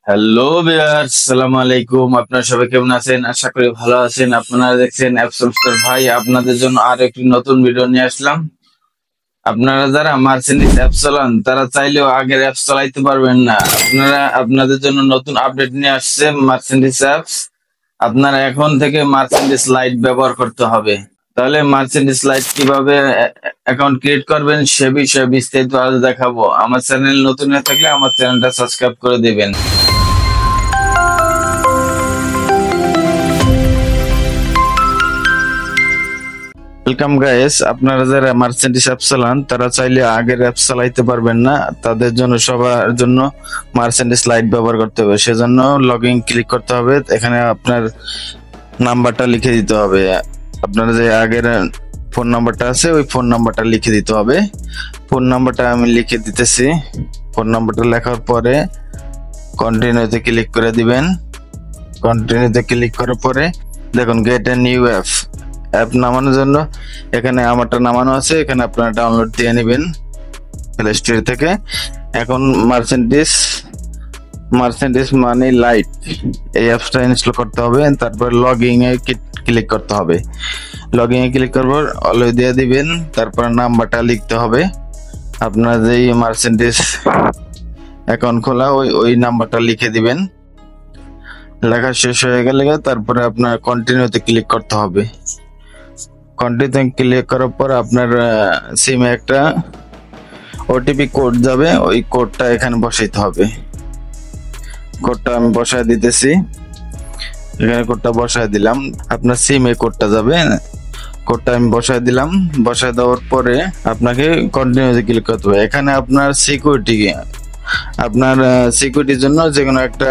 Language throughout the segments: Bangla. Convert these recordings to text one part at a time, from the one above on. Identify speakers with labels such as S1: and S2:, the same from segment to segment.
S1: হ্যালো ভিউয়ার্স, আসসালামু আলাইকুম। আপনারা সবাই কেমন আছেন? আশা করি ভালো আছেন। আপনারা দেখছেন অ্যাপসলস্টার ভাই, আপনাদের জন্য আরো একটি নতুন ভিডিও নিয়ে আসলাম। আপনারা যারা মার্সেডিস অ্যাপ চালান তারা চাইলেও আগের অ্যাপস চালাইতে পারবেন না। আপনাদের জন্য নতুন আপডেট নিয়ে আসছে মার্সেডিস অ্যাপস। আপনারা এখন থেকে মার্সেডিস লাইট ব্যবহার করতে হবে। তাহলে মার্সেডিস লাইট কিভাবে অ্যাকাউন্ট ক্রিয়েট করবেন সে বিষয়ে বিস্তারিত আজ দেখাবো। আমার চ্যানেল নতুন হয়ে থাকলে আমার চ্যানেলটা সাবস্ক্রাইব করে দিবেন। ওয়েলকাম গাইস, আপনারা যারা মার্সেডিস অ্যাপ চালান তারা চাইলে আগের অ্যাপ চালাইতে পারবেন না। তাদের জন্য সবার জন্য মার্সেডিস লাইট ব্যবহার করতে হবে। সেজন্য লগইন ক্লিক করতে হবে। এখানে আপনার নাম্বারটা লিখে দিতে হবে। আপনারা যে আগের ফোন নাম্বারটা আছে ওই ফোন নাম্বারটা লিখে দিতে হবে। ফোন নাম্বারটা আমি লিখে দিতেছি। ফোন নাম্বারটা লেখার পরে কন্টিনিউতে ক্লিক করে দিবেন। কন্টিনিউতে ক্লিক করার পরে দেখুন গেট এ নিউ অ্যাপ নামানোর জন্য এখানে আমারটা নামানো আছে। এখানে আপনারা ডাউনলোড দিয়ে নেবেন প্লে স্টোর থেকে। এখন মার্সেডিস মানি লাইট এই অ্যাপসটা ইনস্টল করতে হবে। তারপর লগইন এ ক্লিক করতে হবে। লগইন এ ক্লিক করবার অলো দিয়ে দিবেন। তারপর নাম্বারটা লিখতে হবে। আপনার যেই মার্সেডিস অ্যাকাউন্ট খোলা ওই নাম্বারটা লিখে দিবেন। লেখা শেষ হয়ে গেলে তারপরে আপনার কন্টিনিউতে ক্লিক করতে হবে। কন্টিনিউতে ক্লিক করার পর আপনার সিমে একটা ওটিপি কোড যাবে। ওই কোডটা এখানে বসাইতে হবে। কোডটা আমি বসায় দিতেছি। এখানে কোডটা বসায় দিলাম। আপনার সিমে কোডটা যাবে। কোডটা আমি বসায় দিলাম। বসায় দেওয়ার পরে আপনাকে কন্টিনিউতে ক্লিক করতে হবে। এখানে আপনার সিকিউরিটির জন্য যে কোনো একটা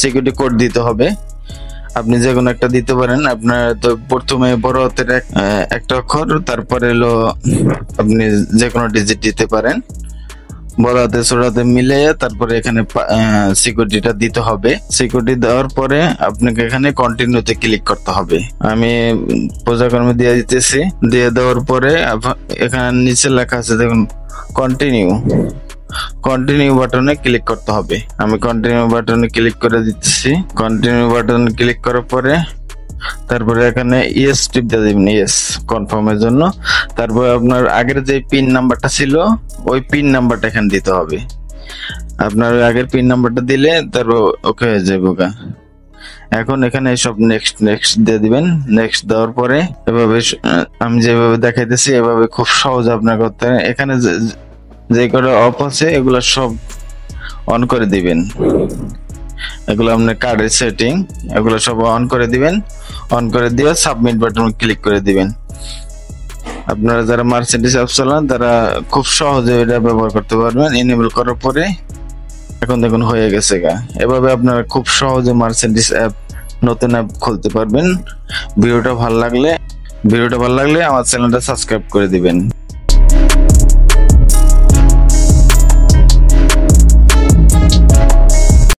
S1: সিকিউরিটি কোড দিতে হবে। আপনি যে কোনো একটা দিতে পারেন। আপনার তো প্রথমে বড় হাতের একটা অক্ষর, তারপরে হলো আপনি যে কোনো ডিজিট দিতে পারেন। বড় হাতে ছোট হাতে মিলে তারপরে এখানে সিকিউরিটিটা দিতে হবে। সিকিউরিটি দেওয়ার পরে আপনাকে এখানে কন্টিনিউতে ক্লিক করতে হবে। আমি পূজাকর্মে দিয়ে দিতেছি। দিয়ে দেওয়ার পরে এখানে নিচে লেখা আছে দেখুন কন্টিনিউ বাটনে ক্লিক করতে হবে। আমি কন্টিনিউ বাটনে ক্লিক করে দিচ্ছি। কন্টিনিউ বাটনে ক্লিক করার পরে তারপরে এখানে ইয়েস টিপ দিয়ে দিবেন, ইয়েস কনফার্মের জন্য। তারপর আপনার আগের যে পিন নাম্বারটা ছিল ওই পিন নাম্বারটা এখানে দিতে হবে। আপনার আগের পিন নাম্বারটা দিলে তারপর ওকে হয়ে যাবে। এখন এখানে সব নেক্সট দিয়ে দিবেন। নেক্সট দেওয়ার পরে এভাবে আমি যেভাবে দেখাইতেছি এভাবে খুব সহজ আপনার করতে হবে। এখানে যে করে অফ আছে এগুলো সব অন করে দিবেন। এগুলো আপনার কার্ডের সেটিং, এগুলো সব অন করে দিবেন। অন করে দিয়ে সাবমিট বাটনে ক্লিক করে দিবেন। আপনারা যারা মার্সেডিস অ্যাপ চালান তারা খুব সহজে এটা ব্যবহার করতে পারবেন। এনেবল করার পরে এখন দেখুন হয়ে গেছে এভাবে আপনারা খুব সহজে মার্সেডিস অ্যাপ নতুন অ্যাপ খুলতে পারবেন। ভিডিওটা ভালো লাগলে আমার চ্যানেলটা সাবস্ক্রাইব করে দিবেন।